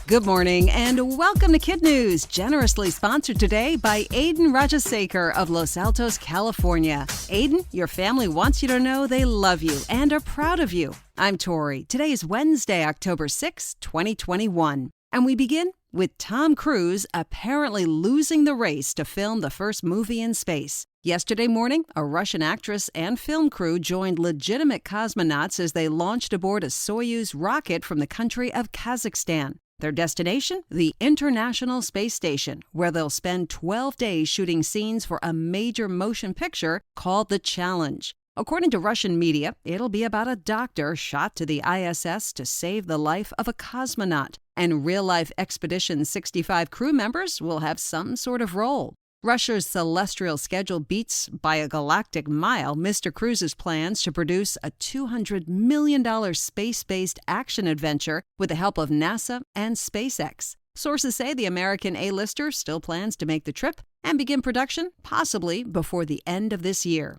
Good morning and welcome to KidNuz, generously sponsored today by Aiden Rajasekar of Los Altos, California. Aiden, your family wants you to know they love you and are proud of you. I'm Tori. Today is Wednesday, October 6, 2021. And we begin with Tom Cruise apparently losing the race to film the first movie in space. Yesterday morning, a Russian actress and film crew joined legitimate cosmonauts as they launched aboard a Soyuz rocket from the country of Kazakhstan. Their destination? The International Space Station, where they'll spend 12 days shooting scenes for a major motion picture called The Challenge. According to Russian media, it'll be about a doctor shot to the ISS to save the life of a cosmonaut, and real-life Expedition 65 crew members will have some sort of role. Russia's celestial schedule beats by a galactic mile Mr. Cruise's plans to produce a $200 million space-based action adventure with the help of NASA and SpaceX. Sources say the American A-lister still plans to make the trip and begin production possibly before the end of this year.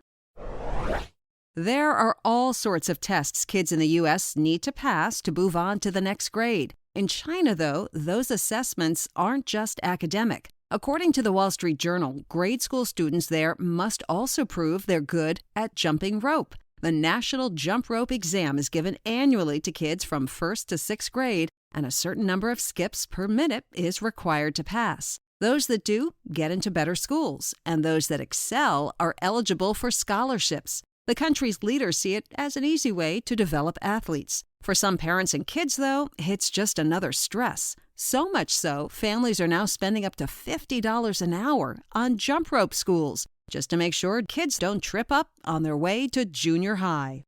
There are all sorts of tests kids in the U.S. need to pass to move on to the next grade. In China, though, those assessments aren't just academic. According to the Wall Street Journal, grade school students there must also prove they're good at jumping rope. The National Jump Rope Exam is given annually to kids from 1st to 6th grade, and a certain number of skips per minute is required to pass. Those that do get into better schools, and those that excel are eligible for scholarships. The country's leaders see it as an easy way to develop athletes. For some parents and kids, though, it's just another stress. So much so, families are now spending up to $50 an hour on jump rope schools just to make sure kids don't trip up on their way to junior high.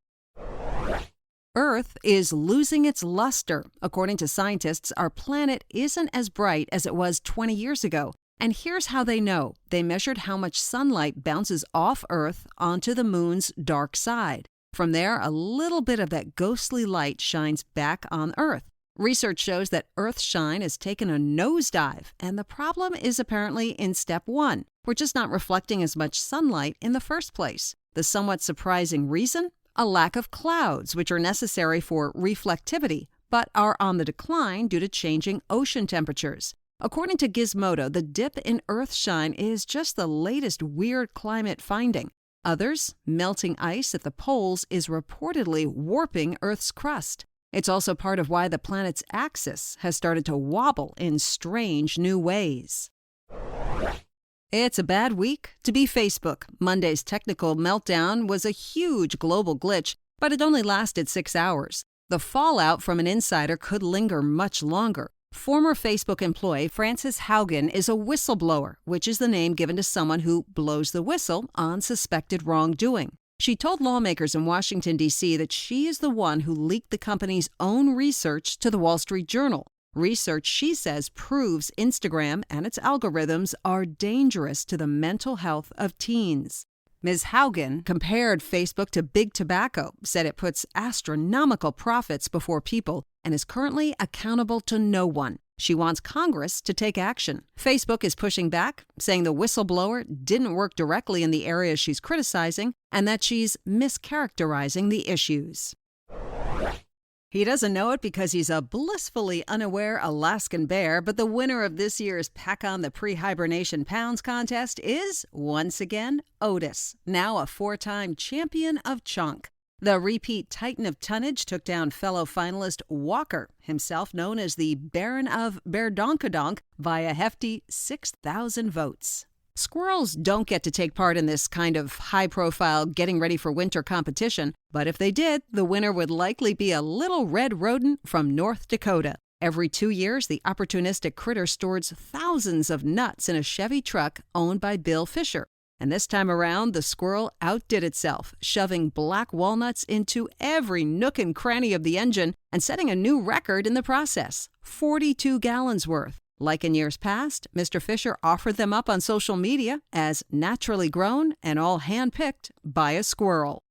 Earth is losing its luster. According to scientists, our planet isn't as bright as it was 20 years ago. And here's how they know. They measured how much sunlight bounces off Earth onto the moon's dark side. From there, a little bit of that ghostly light shines back on Earth. Research shows that Earth's shine has taken a nosedive, and the problem is apparently in step 1. We're just not reflecting as much sunlight in the first place. The somewhat surprising reason? A lack of clouds, which are necessary for reflectivity, but are on the decline due to changing ocean temperatures. According to Gizmodo, the dip in Earth shine is just the latest weird climate finding. Others, melting ice at the poles is reportedly warping Earth's crust. It's also part of why the planet's axis has started to wobble in strange new ways. It's a bad week to be Facebook. Monday's technical meltdown was a huge global glitch, but it only lasted 6 hours. The fallout from an insider could linger much longer. Former Facebook employee Frances Haugen is a whistleblower, which is the name given to someone who blows the whistle on suspected wrongdoing. She told lawmakers in Washington, D.C. that she is the one who leaked the company's own research to the Wall Street Journal. Research, she says, proves Instagram and its algorithms are dangerous to the mental health of teens. Ms. Haugen compared Facebook to big tobacco, said it puts astronomical profits before people, and is currently accountable to no one. She wants Congress to take action. Facebook is pushing back, saying the whistleblower didn't work directly in the areas she's criticizing and that she's mischaracterizing the issues. He doesn't know it because he's a blissfully unaware Alaskan bear, but the winner of this year's Pack on the Pre-Hibernation Pounds contest is, once again, Otis, now a 4-time champion of chunk. The repeat titan of tonnage took down fellow finalist Walker, himself known as the Baron of Berdonkadonk, by a hefty 6,000 votes. Squirrels don't get to take part in this kind of high-profile getting-ready-for-winter competition, but if they did, the winner would likely be a little red rodent from North Dakota. Every 2 years, the opportunistic critter stores thousands of nuts in a Chevy truck owned by Bill Fisher. And this time around, the squirrel outdid itself, shoving black walnuts into every nook and cranny of the engine and setting a new record in the process, 42 gallons worth. Like in years past, Mr. Fisher offered them up on social media as naturally grown and all hand-picked by a squirrel.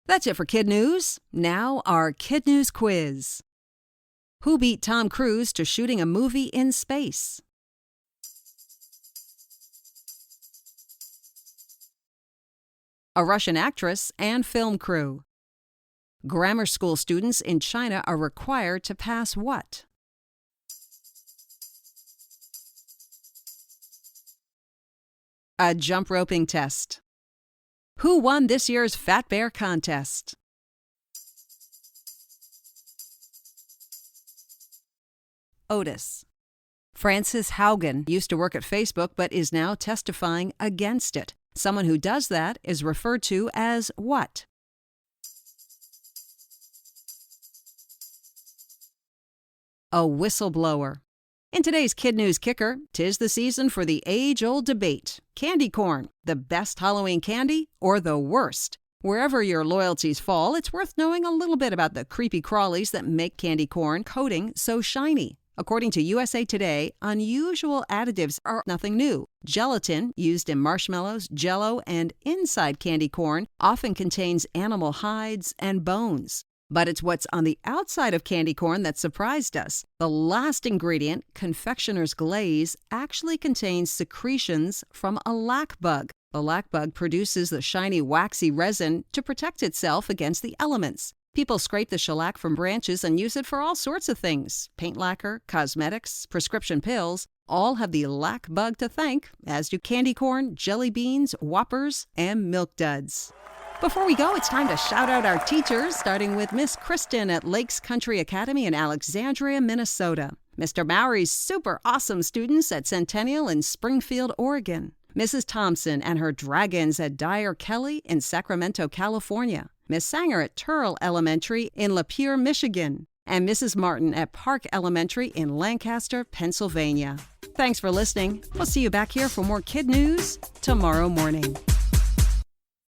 That's it for KidNuz. Now our KidNuz quiz. Who beat Tom Cruise to shooting a movie in space? A Russian actress and film crew. Grammar school students in China are required to pass what? A jump roping test. Who won this year's Fat Bear contest? Otis. Frances Haugen used to work at Facebook but is now testifying against it. Someone who does that is referred to as what? A whistleblower. In today's KidNuz Kicker, 'tis the season for the age-old debate. Candy corn, the best Halloween candy or the worst? Wherever your loyalties fall, it's worth knowing a little bit about the creepy crawlies that make candy corn coating so shiny. According to USA Today, unusual additives are nothing new. Gelatin, used in marshmallows, Jell-O, and inside candy corn, often contains animal hides and bones. But it's what's on the outside of candy corn that surprised us. The last ingredient, confectioner's glaze, actually contains secretions from a lac bug. The lac bug produces the shiny, waxy resin to protect itself against the elements. People scrape the shellac from branches and use it for all sorts of things. Paint lacquer, cosmetics, prescription pills, all have the lac bug to thank, as do candy corn, jelly beans, Whoppers, and Milk Duds. Before we go, it's time to shout out our teachers, starting with Miss Kristen at Lakes Country Academy in Alexandria, Minnesota. Mr. Mowry's super awesome students at Centennial in Springfield, Oregon. Mrs. Thompson and her dragons at Dyer Kelly in Sacramento, California. Miss Sanger at Turl Elementary in Lapeer, Michigan. And Mrs. Martin at Park Elementary in Lancaster, Pennsylvania. Thanks for listening. We'll see you back here for more KidNuz tomorrow morning.